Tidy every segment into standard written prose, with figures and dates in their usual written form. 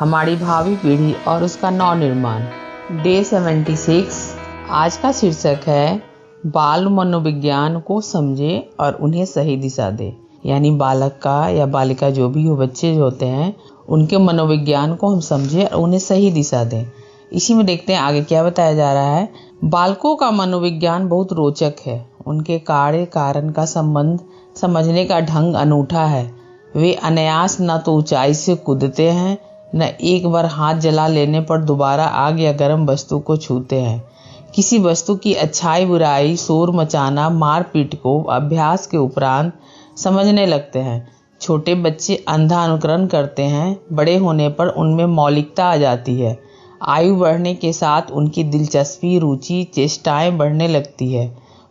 हमारी भावी पीढ़ी और उसका नव निर्माण। डे 76। आज का शीर्षक है बाल मनोविज्ञान को समझे और उन्हें सही दिशा दे। यानी बालक का या बालिका जो भी हो, बच्चे जो होते हैं, उनके मनोविज्ञान को हम समझे और उन्हें सही दिशा दें। इसी में देखते हैं आगे क्या बताया जा रहा है। बालकों का मनोविज्ञान बहुत रोचक है। उनके कार्य कारण का संबंध समझने का ढंग अनूठा है। वे अनायास न तो ऊंचाई से कूदते हैं, न एक बार हाथ जला लेने पर दोबारा आग या गर्म वस्तु को छूते हैं। किसी वस्तु की अच्छाई बुराई, शोर मचाना, मारपीट को अभ्यास के उपरांत समझने लगते हैं। छोटे बच्चे अंधा अनुकरण करते हैं, बड़े होने पर उनमें मौलिकता आ जाती है। आयु बढ़ने के साथ उनकी दिलचस्पी, रुचि, चेष्टाएं बढ़ने लगती है।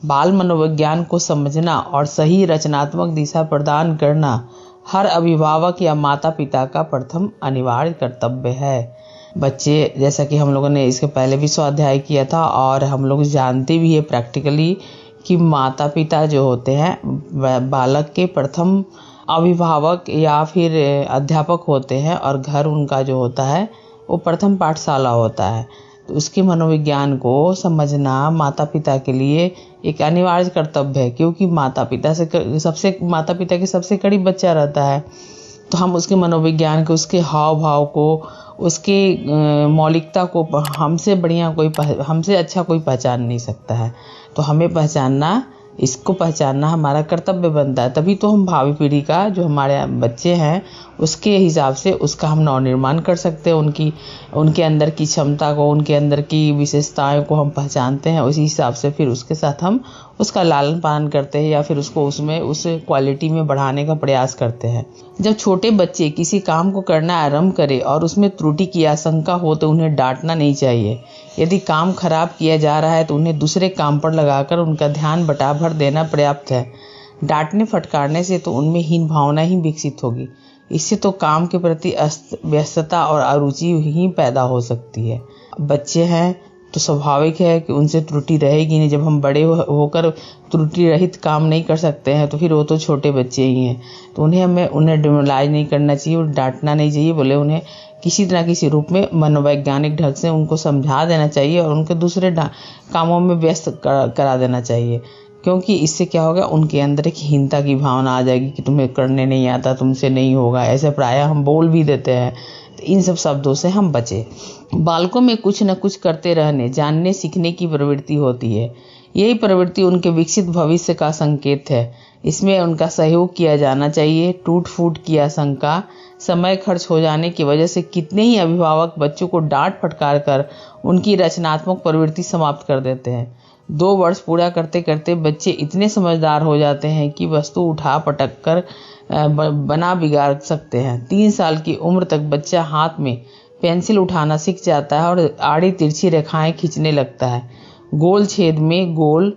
बाल मनोविज्ञान को समझना और सही रचनात्मक दिशा प्रदान करना हर अभिभावक या माता पिता का प्रथम अनिवार्य कर्तव्य है। बच्चे, जैसा कि हम लोगों ने इसके पहले भी स्वाध्याय किया था और हम लोग जानते भी है प्रैक्टिकली कि माता पिता जो होते हैं बालक के प्रथम अभिभावक या फिर अध्यापक होते हैं और घर उनका जो होता है वो प्रथम पाठशाला होता है। तो उसके मनोविज्ञान को समझना माता पिता के लिए एक अनिवार्य कर्तव्य है, क्योंकि माता पिता के सबसे करीब बच्चा रहता है। तो हम उसके मनोविज्ञान को, उसके हाव भाव को, उसके मौलिकता को हमसे अच्छा कोई पहचान नहीं सकता है। तो हमें इसको पहचानना हमारा कर्तव्य बनता है। तभी तो हम भावी पीढ़ी का, जो हमारे बच्चे हैं, उसके हिसाब से उसका हम नवनिर्माण कर सकते हैं। उनके अंदर की क्षमता को, उनके अंदर की विशेषताएं को हम पहचानते हैं। उसी हिसाब से फिर उसके साथ हम उसका लालन पालन करते हैं या फिर उसको उस क्वालिटी में बढ़ाने का प्रयास करते हैं। जब छोटे बच्चे किसी काम को करना आरंभ करें और उसमें त्रुटि की आशंका हो तो उन्हें डांटना नहीं चाहिए। यदि काम खराब किया जा रहा है तो उन्हें दूसरे काम पर लगाकर उनका ध्यान बटाभर देना पर्याप्त है। डांटने फटकारने से तो उनमें हीन भावना ही विकसित होगी। इससे तो काम के प्रति व्यस्तता और अरुचि ही पैदा हो सकती है। बच्चे हैं तो स्वाभाविक है कि उनसे त्रुटि रहेगी नहीं। जब हम बड़े होकर त्रुटि रहित काम नहीं कर सकते हैं तो फिर वो तो छोटे बच्चे ही हैं। तो उन्हें डिमोरलाइज नहीं करना चाहिए और डांटना नहीं चाहिए। बोले उन्हें किसी तरह किसी रूप में मनोवैज्ञानिक ढंग से उनको समझा देना चाहिए और उनके दूसरे कामों में व्यस्त करा देना चाहिए। क्योंकि इससे क्या होगा, उनके अंदर एक हीनता की भावना आ जाएगी कि तुम्हें करने नहीं आता, तुमसे नहीं होगा। ऐसे प्रायः हम बोल भी देते हैं। तो इन सब शब्दों से हम बचें। बालकों में कुछ न कुछ करते रहने, जानने, सीखने की प्रवृत्ति होती है। यही प्रवृत्ति उनके विकसित भविष्य का संकेत है। इसमें उनका सहयोग किया जाना चाहिए। टूट फूट की आशंका, समय खर्च हो जाने की वजह से कितने ही अभिभावक बच्चों को डांट फटकार कर उनकी रचनात्मक प्रवृत्ति समाप्त कर देते हैं। 2 वर्ष पूरा करते करते बच्चे इतने समझदार हो जाते हैं कि वस्तु उठा पटक कर बना बिगाड़ सकते हैं। 3 साल की उम्र तक बच्चा हाथ में पेंसिल उठाना सीख जाता है और आड़ी तिरछी रेखाएं खींचने लगता है। गोल छेद में गोल,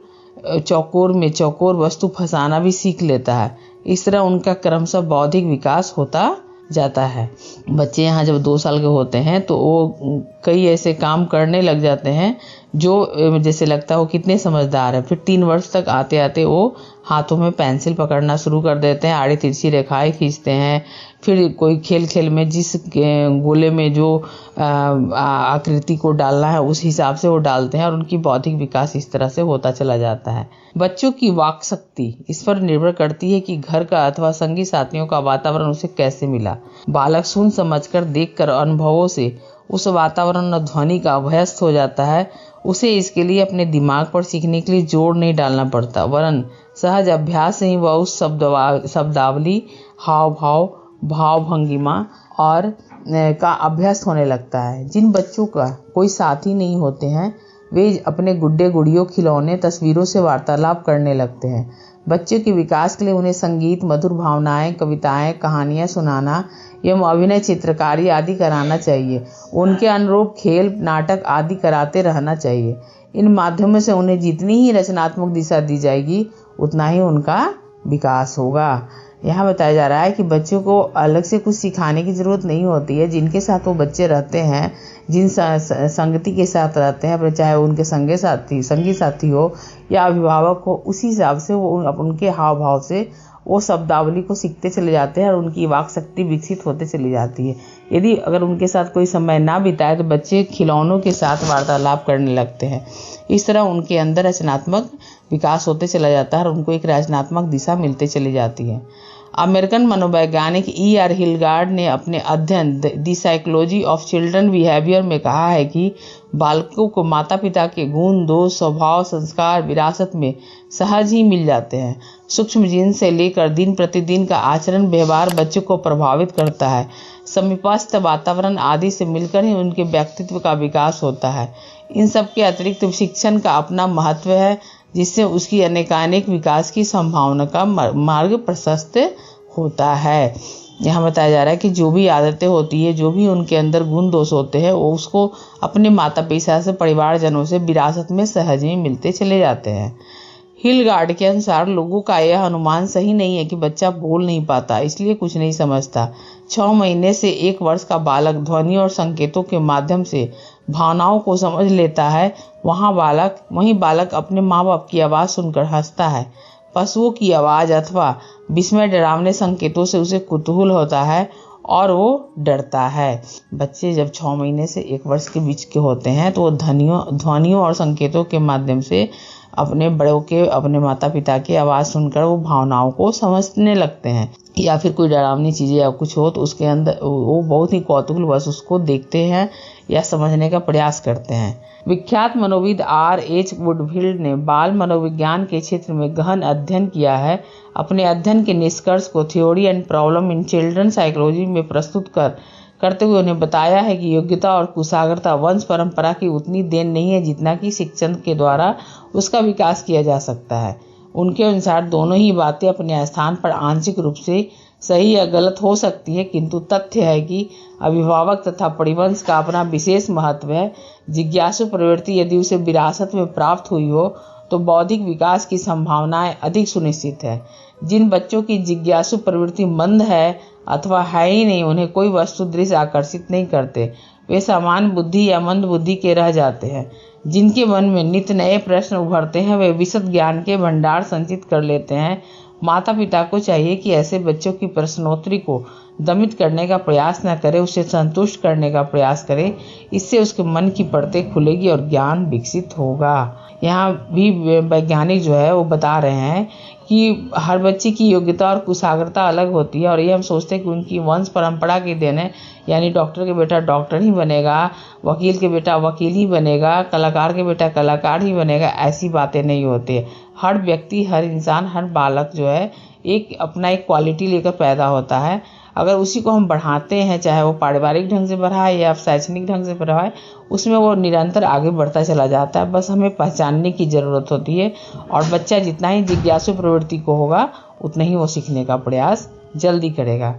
चौकोर में चौकोर वस्तु फंसाना भी सीख लेता है। इस तरह उनका क्रमशः बौद्धिक विकास होता जाता है। बच्चे यहाँ जब 2 साल के होते हैं तो वो कई ऐसे काम करने लग जाते हैं जो जैसे लगता है वो कितने समझदार है। फिर 3 वर्ष तक आते आते वो हाथों में पेंसिल पकड़ना शुरू कर देते हैं, आड़ी तिरछी रेखाएं खींचते हैं। फिर कोई खेल में जिस गोले में जो आकृति को डालना है उस हिसाब से वो डालते हैं और उनकी बौद्धिक विकास इस तरह से होता चला जाता है। बच्चों की वाक शक्ति इस पर निर्भर करती है कि घर का अथवा संगी साथियों का वातावरण उसे कैसे मिला। बालक सुन समझकर, देखकर, अनुभवों से उस वातावरण और ध्वनि का अभ्यस्त हो जाता है। उसे इसके लिए अपने दिमाग पर सीखने के लिए जोर नहीं डालना पड़ता, वरन सहज अभ्यास से ही वह उस शब्दावली, हाव भाव, भाव भंगिमा और का अभ्यास होने लगता है। जिन बच्चों का कोई साथी नहीं होते हैं वे अपने गुड्डे गुड़ियों, खिलौने, तस्वीरों से वार्तालाप करने लगते हैं। बच्चों के विकास के लिए उन्हें संगीत, मधुर भावनाएं, कविताएं, कहानियां सुनाना एवं अभिनय, चित्रकारी आदि कराना चाहिए। उनके अनुरूप खेल, नाटक आदि कराते रहना चाहिए। इन माध्यमों से उन्हें जितनी ही रचनात्मक दिशा दी जाएगी उतना ही उनका विकास होगा। यहाँ बताया जा रहा है कि बच्चों को अलग से कुछ सिखाने की ज़रूरत नहीं होती है। जिनके साथ वो बच्चे रहते हैं, जिन संगति के साथ रहते हैं, चाहे उनके संगी साथी हो या अभिभावक हो, उसी हिसाब से वो उनके हाव भाव से वो शब्दावली को सीखते चले जाते हैं और उनकी वाक शक्ति विकसित होते चली जाती है। यदि अगर उनके साथ कोई समय ना बिताए तो बच्चे खिलौनों के साथ वार्तालाप करने लगते हैं। इस तरह उनके अंदर रचनात्मक विकास होते चला जाता है और उनको एक रचनात्मक दिशा मिलते चली जाती है। अमेरिकन मनोवैज्ञानिक E.R. हिलगार्ड ने अपने अध्ययन the psychology of children behaviour में कहा है कि बालकों को माता पिता के गुण, दोष, स्वभाव, संस्कार विरासत में सहज ही मिल जाते हैं। सूक्ष्म जीन से लेकर दिन प्रतिदिन का आचरण व्यवहार बच्चों को प्रभावित करता है। समीपस्थ वातावरण आदि से मिलकर ही उनके व्यक्तित्व का विकास होता है। इन सब के अतिरिक्त शिक्षण का अपना महत्व है, जिससे उसकी अनेकानेक विकास की संभावना का मार्ग प्रशस्त होता है। यहाँ बताया जा रहा है कि जो भी आदतें होती है, जो भी उनके अंदर गुण दोष होते हैं, वो उसको अपने माता पिता से, परिवारजनों से विरासत में सहज ही मिलते चले जाते हैं। हिलगार्ड के अनुसार लोगों का यह अनुमान सही नहीं है कि बच्चा बोल नहीं पाता, इसलिए कुछ नहीं समझता। 6 महीने से 1 वर्ष का बालक ध्वनि और संकेतों के माध्यम से भावनाओं को समझ लेता है। वहीं बालक अपने माँ बाप की आवाज़ सुनकर हंसता है। पशुओं की आवाज़ अथवा विस्मय डरावने संकेतों से उसे कुतूहल होता है और वो डरता है। बच्चे जब 6 महीने से 1 वर्ष के बीच के होते हैं तो वो ध्वनियों और संकेतों के माध्यम से अपने बड़ों के, अपने माता पिता की आवाज़ सुनकर वो भावनाओं को समझने लगते हैं। या फिर कोई डरावनी चीज़ें या कुछ हो तो उसके अंदर वो बहुत ही कौतूहलवश उसको देखते हैं या समझने का प्रयास करते हैं। विख्यात मनोविद R.H. वुडफील्ड ने बाल मनोविज्ञान के क्षेत्र में गहन अध्ययन किया है। अपने अध्ययन के निष्कर्ष को theory and problem in children psychology में प्रस्तुत करते हुए उन्हें बताया है कि योग्यता और कुशाग्रता वंश परंपरा की उतनी देन नहीं है जितना कि शिक्षण के द्वारा उसका विकास किया जा सकता है। उनके अनुसार दोनों ही बातें अपने स्थान पर आंशिक रूप से सही या गलत हो सकती है, किंतु तथ्य है कि अभिभावक तथा परिवंश का अपना विशेष महत्व है। जिज्ञासु प्रवृत्ति यदि उसे विरासत में प्राप्त हुई हो तो बौद्धिक विकास की संभावनाएं अधिक सुनिश्चित है। जिन बच्चों की जिज्ञासु प्रवृत्ति मंद है अथवा है ही नहीं, उन्हें कोई वस्तु दृश्य आकर्षित नहीं करते, वे सामान्य बुद्धि या मंद बुद्धि के रह जाते हैं। जिनके मन में नित्य नए प्रश्न उभरते हैं, वे विशद ज्ञान के भंडार संचित कर लेते हैं। माता पिता को चाहिए कि ऐसे बच्चों की प्रश्नोत्तरी को दमित करने का प्रयास न करे, उसे संतुष्ट करने का प्रयास करे। इससे उसके मन की परतें खुलेगी और ज्ञान विकसित होगा। यहाँ भी वैज्ञानिक जो है वो बता रहे हैं कि हर बच्चे की योग्यता और कुशाग्रता अलग होती है और ये हम सोचते हैं कि उनकी वंश परंपरा की देन है, यानी डॉक्टर के बेटा डॉक्टर ही बनेगा, वकील के बेटा वकील ही बनेगा, कलाकार के बेटा कलाकार ही बनेगा। ऐसी बातें नहीं होती है। हर व्यक्ति, हर इंसान, हर बालक जो है एक अपना एक क्वालिटी लेकर पैदा होता है। अगर उसी को हम बढ़ाते हैं, चाहे वो पारिवारिक ढंग से बढ़ाए या शैक्षणिक ढंग से बढ़ाए, उसमें वो निरंतर आगे बढ़ता चला जाता है। बस हमें पहचानने की ज़रूरत होती है और बच्चा जितना ही जिज्ञासु प्रवृत्ति को होगा उतना ही वो सीखने का प्रयास जल्दी करेगा।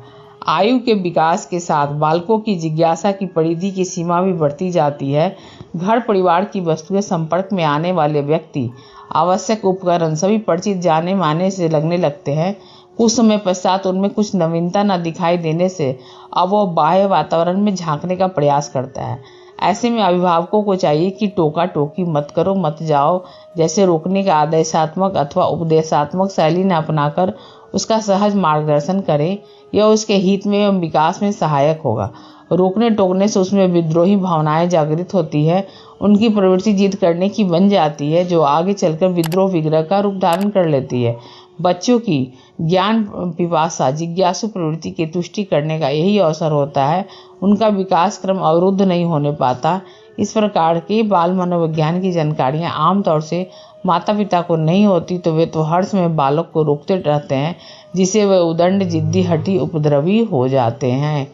आयु के विकास के साथ बालकों की जिज्ञासा की परिधि की सीमा भी बढ़ती जाती है। घर परिवार की वस्तुएं, संपर्क में आने वाले व्यक्ति, आवश्यक उपकरण सभी परिचित जाने माने से लगने लगते हैं। कुछ समय पश्चात उनमें कुछ नवीनता न दिखाई देने से अब वो बाह्य वातावरण में झांकने का प्रयास करता है। ऐसे में अभिभावकों को चाहिए कि टोका टोकी मत करो, मत जाओ जैसे रोकने का आदेशात्मक अथवा उपदेशात्मक शैली न अपनाकर उसका सहज मार्गदर्शन करें। यह उसके हित में एवं विकास में सहायक होगा। रोकने टोकने से उसमें विद्रोही भावनाएं जागृत होती है, उनकी प्रवृत्ति जिद करने की बन जाती है, जो आगे चलकर विद्रोह विग्रह का रूप धारण कर लेती है। बच्चों की ज्ञान पिपासा, जिज्ञासु प्रवृत्ति की तुष्टि करने का यही अवसर होता है। उनका विकास क्रम अवरुद्ध नहीं होने पाता। इस प्रकार के बाल मनोविज्ञान की जानकारियां आमतौर से माता पिता को नहीं होती तो वे तो हर समय बालक को रोकते रहते हैं, जिससे वे उदंड, जिद्दी, हठी, उपद्रवी हो जाते हैं।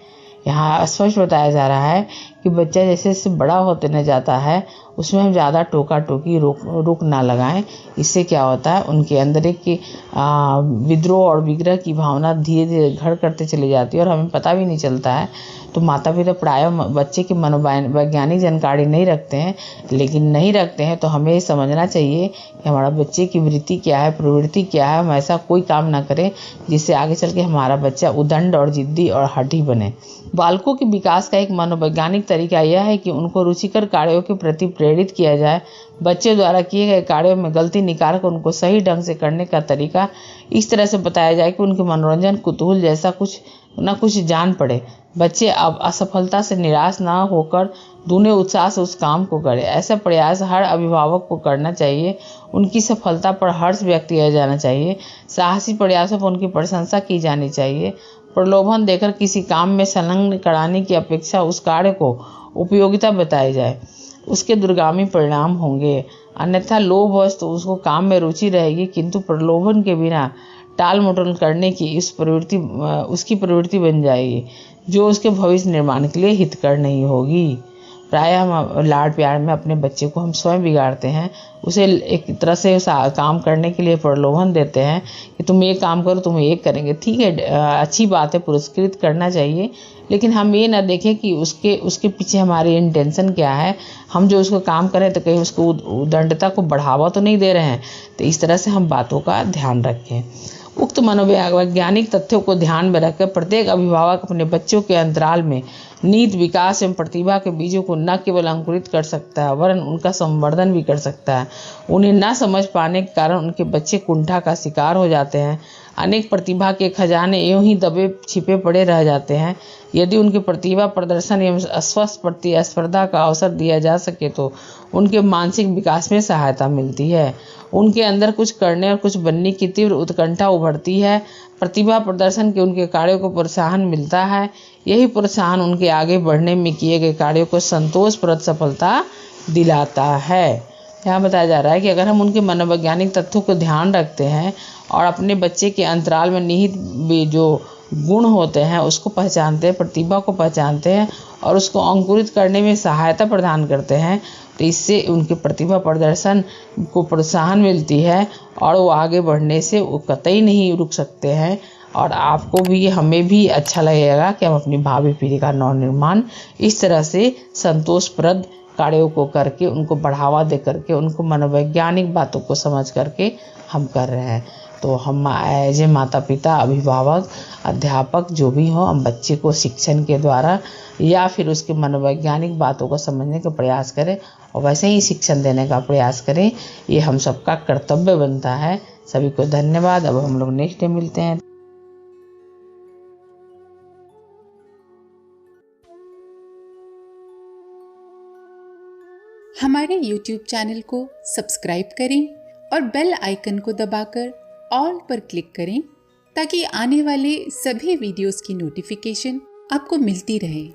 यहाँ स्पष्ट बताया जा रहा है कि बच्चा जैसे जैसे बड़ा होते न जाता है उसमें हम ज़्यादा टोका टोकी रोक ना लगाएं। इससे क्या होता है, उनके अंदर एक विद्रोह और विग्रह की भावना धीरे धीरे घर करते चली जाती है और हमें पता भी नहीं चलता है। तो माता पिता प्रायः बच्चे की मनोवैज्ञानिक जानकारी नहीं रखते हैं, लेकिन नहीं रखते हैं तो हमें समझना चाहिए कि हमारा बच्चे की वृत्ति क्या है, प्रवृत्ति क्या है। हम ऐसा कोई काम ना करें जिससे आगे चल के हमारा बच्चा उदंड और जिद्दी और हठी बने। बालकों के विकास का एक मनोवैज्ञानिक तरीका यह है कि उनको रुचिकर कार्यों के प्रति प्रेरित किया जाए। बच्चे द्वारा किए गए कार्यों में गलती निकाल कर उनको सही ढंग से करने का तरीका इस तरह से बताया जाए कि उनके मनोरंजन कुतूहल जैसा कुछ न कुछ जान पड़े। बच्चे अब असफलता से निराश ना होकर दूने उत्साह से उस काम को करें। ऐसा प्रयास हर अभिभावक को करना चाहिए। उनकी सफलता पर हर्ष व्यक्त किया जाना चाहिए। साहसी प्रयासों पर उनकी प्रशंसा की जानी चाहिए। प्रलोभन देकर किसी काम में संलग्न कराने की अपेक्षा उस कार्य को उपयोगिता बताई जाए, उसके दूरगामी परिणाम होंगे। अन्यथा लोभवश तो उसको काम में रुचि रहेगी, किंतु प्रलोभन के बिना टाल मटोल करने की उसकी प्रवृत्ति बन जाएगी, जो उसके भविष्य निर्माण के लिए हितकर नहीं होगी। प्रायः हम लाड प्यार में अपने बच्चे को हम स्वयं बिगाड़ते हैं। उसे एक तरह से काम करने के लिए प्रलोभन देते हैं कि तुम ये काम करो, तुम ये करेंगे। ठीक है, अच्छी बात है, पुरस्कृत करना चाहिए, लेकिन हम ये ना देखें कि उसके पीछे हमारी इंटेंशन क्या है। हम जो उसको काम करें तो कहीं उसको उद्दंडता को बढ़ावा तो नहीं दे रहे हैं। तो इस तरह से हम बातों का ध्यान रखें। उक्त मनोवैज्ञानिक तथ्यों को ध्यान में रखकर प्रत्येक अभिभावक अपने बच्चों के अंतराल में नीत विकास एवं प्रतिभा के बीजों को न केवल अंकुरित कर सकता है, वरन उनका संवर्धन भी कर सकता है। उन्हें न समझ पाने के कारण उनके बच्चे कुंठा का शिकार हो जाते हैं। अनेक प्रतिभा के खजाने यूं ही दबे छिपे पड़े रह जाते हैं। यदि उनके प्रतिभा प्रदर्शन एवं स्वस्थ प्रतिस्पर्धा का अवसर दिया जा सके तो उनके मानसिक विकास में सहायता मिलती है। उनके अंदर कुछ करने और कुछ बनने की तीव्र उत्कंठा उभरती है। प्रतिभा प्रदर्शन के उनके कार्यों को प्रोत्साहन मिलता है। यही प्रोत्साहन उनके आगे बढ़ने में किए गए कार्यों को संतोषप्रद सफलता दिलाता है। यहाँ बताया जा रहा है कि अगर हम उनके मनोवैज्ञानिक तथ्यों को ध्यान रखते हैं और अपने बच्चे के अंतराल में निहित जो गुण होते हैं उसको पहचानते हैं, प्रतिभा को पहचानते हैं और उसको अंकुरित करने में सहायता प्रदान करते हैं, तो इससे उनके प्रतिभा प्रदर्शन को प्रोत्साहन मिलती है और वो आगे बढ़ने से वो कतई नहीं रुक सकते हैं। और आपको भी, हमें भी अच्छा लगेगा कि हम अपनी भावी पीढ़ी का नवनिर्माण इस तरह से संतोषप्रद कार्यों को करके, उनको बढ़ावा दे करके, उनको मनोवैज्ञानिक बातों को समझ करके हम कर रहे हैं। तो हम एज ए माता पिता, अभिभावक, अध्यापक जो भी हो, हम बच्चे को शिक्षण के द्वारा या फिर उसके मनोवैज्ञानिक बातों को समझने का प्रयास करें और वैसे ही शिक्षण देने का प्रयास करें। ये हम सबका कर्तव्य बनता है। सभी को धन्यवाद। अब हम लोग नेक्स्ट डे मिलते हैं। हमारे YouTube चैनल को सब्सक्राइब करें और बेल आइकन को दबाकर ऑल पर क्लिक करें ताकि आने वाले सभी वीडियोस की नोटिफिकेशन आपको मिलती रहे।